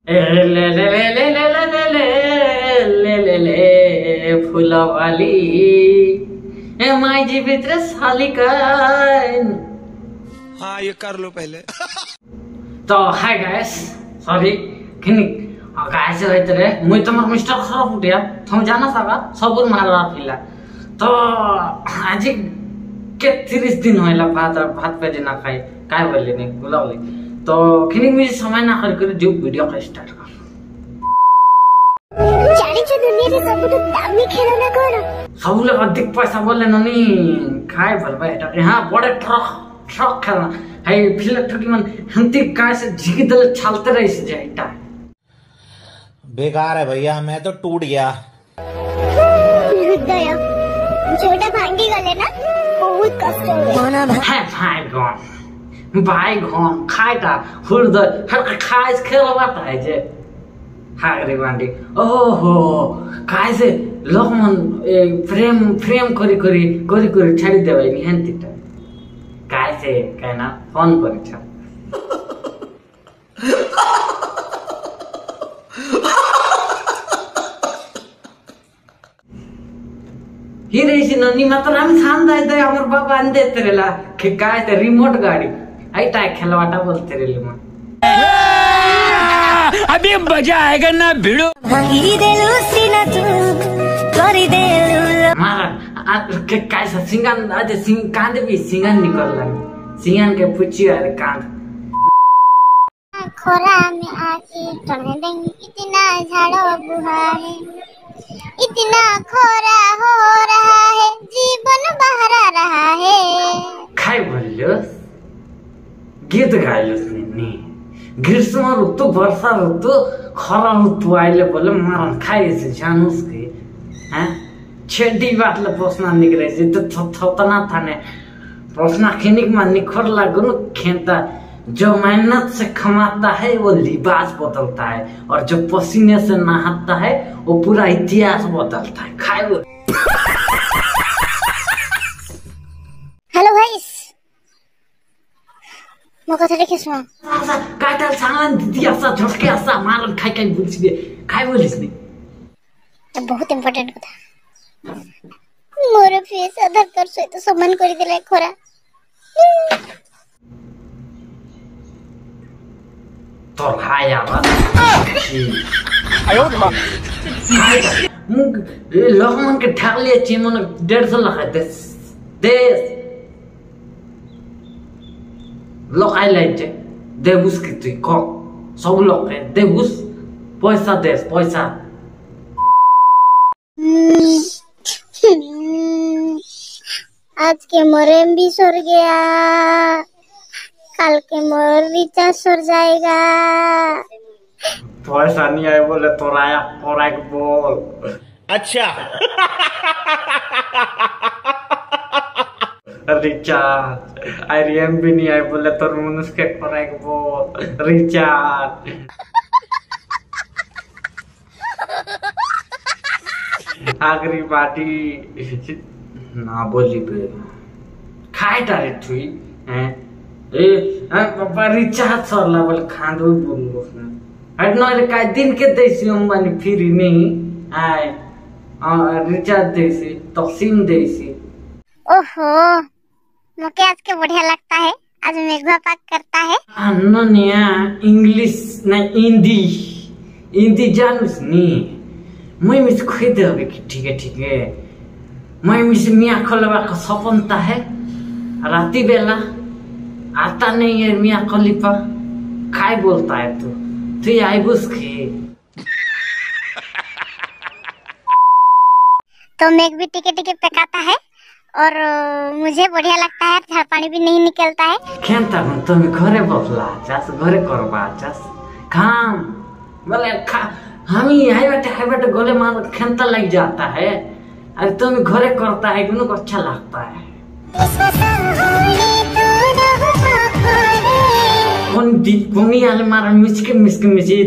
ले ले ले ले ले ले ले ले ले ले फुलवाली ए माई जी भित्र सालिका। हाँ ये कर लो पहले। तो हाय गाइस सॉरी किन गाइस होइतरे मुई तमर मिस्टर खराब उठिया तुम जाना सागा सबुर मारवा पिला तो आज के 30 दिन होइला भात पे दिन खाई काय बोलले ने बुलावले तो किन मुझे समय ना कर जो वीडियो का स्टार्ट कर ଜାଣିଛ ଦୁନିଆରେ ସବୁଠୁ ଦାମୀ ଖେଳନା କଣ? ସବୁଲେ ଅଧିକ ପଇସା ବୋଲେ ନନି ଖାଇ ଭଲ ଭାଇ ଏଟା हां बड़े ट्रक खेलना है फिलर ठकी मन हंती काय से झिकी दल चलते रही से जाइटा बेकार है भैया मैं तो टूट गया। हृदय जोटा भांगी गले ना बहुत कष्ट हुए है भाई गॉन खाइटा हृदय हर खाइस खेलवाता है जे हागरे बांडी ओहो काय से लोकमन फ्रेम करी छाड़ी देबै नि हंतीटा काय से कहना फोन करी छ ही रही ननी मात्र हम छान दे हमर बाबा अंदे तेरेला के काय ते रिमोट गाड़ी आइटा खेलवाटा बोलते रेले म अभी मजा आएगा ना भिड़ो। के काय से सिंगान आज कांदे भी सिंगान निकलला सिंगान के पुची अरे कांद खोरा में आके टंगे इतना झाड़ो बुहा है इतना खोरा हो रहा है जीवन बहरा रहा है काय बोलियो गीत गाइलोस नि ग्रीष्म ऋतु वर्षा ऋतु खरा ऋतु आइले बोले मारन खाइसे जानुस के हैं छेडी बातले प्रश्न निकले तो थतना थाने प्रश्न खिनिक में निखर लागुन खेता जो मेहनत से कमाता है वो लिबास बदलता है और जो पसीने से नहाता है वो पूरा इतिहास बदलता है खाए हेलो गाइस म कथा देखे सुन काटल सांगन दिदी असा झटके असा मारन खाइ बुझ दे खाइ बोलिस नि बहुत इंपोर्टेंट कथा मोर फेस आधार कार्ड सहित समान कर देला खोरा तो खाया बा आयो मां मुग लोगमन के ठाकले चिमन 150 लाख दे लोक आइलाइट देबुस की तुई को सब लोग है देबुस पैसा देस पैसा आज के मोर एमबी सर गया कल के मोर रिचार्ज सर जाएगा पैसा नहीं आए बोले तोराया कोरा के बोल अच्छा रिचार्ज आईएम भी नहीं आए बोले तोर मनुष्य के कोरा के बोल रिचार्ज आगरी बाटी ना बोली बे खाए तारे थुई हैं ए पापा रिचार्ज सरला बोले खांदो बोल उसने हट न रे काय दिन के देसी अंबानी फ्री नहीं आए रिचार्ज देसी तकसीम देसी ओहो मुझे आज के बढ़िया लगता है आज मेघवा पाक करता है अन्ननिया इंग्लिश ना हिंदी जानूस नी मैं मिस खोई दे अबे ठीक है मैं मिस मियाँ खलवा का सपनता है राती बेला आता नहीं है मियाँ खलीफा काय बोलता है तू आई बुस के तो मेघ भी टिके पकाता है और मुझे बढ़िया लगता है झाड़ पानी भी नहीं निकलता है खेलता हूँ तुम्हें घरे बसला चास घरे करवा चास काम बोले हम यहाँ बैठे गोले मार खेलता लग जाता है अरे तुम्हें घरे करता है दोनों को अच्छा लगता है कोनी आले मारा मिसके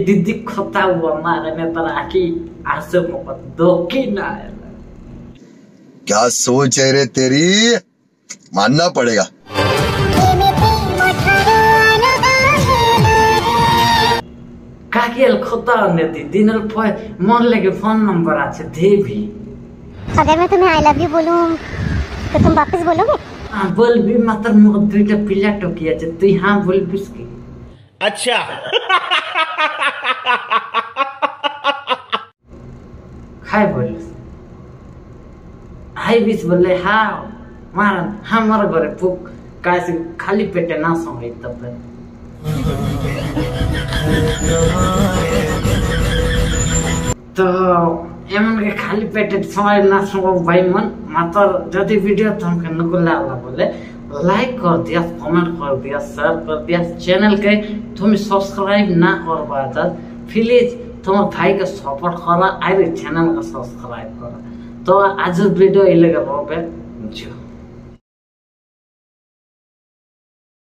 दीदी खोता हुआ मारा ने तरह की आंसू मोहब्बत दो की ना क्या सोच है रे तेरी मानना पड़ेगा काकी होने दी दिन मन लेके फोन नंबर आछे दे भी। अगर मैं तुम्हें आई लव यू बोलूं तो तुम वापस बोलोगे? हाँ बोल भी मात्र मोर दुईटा पिला टोकिया छे तुई हाँ बोल बिस के। अच्छा खाए बोलिस हाई बीच बोले हाँ मारन हमारा घरे पुक कैसे खाली पेटे ना सोए तब तो एमन के खाली पेटे सोए ना सो भाई मन मात्र जदि वीडियो तुमके नुकुला वाला बोले लाइक कर दिया, कमेंट कर दिया, शेयर कर दिया, चैनल के तुम सब्सक्राइब ना कर पाता प्लीज तुम भाई का सपोर्ट करा आइरे चैनल का सब्सक्राइब करा। तो आज वीडियो इलेगा जो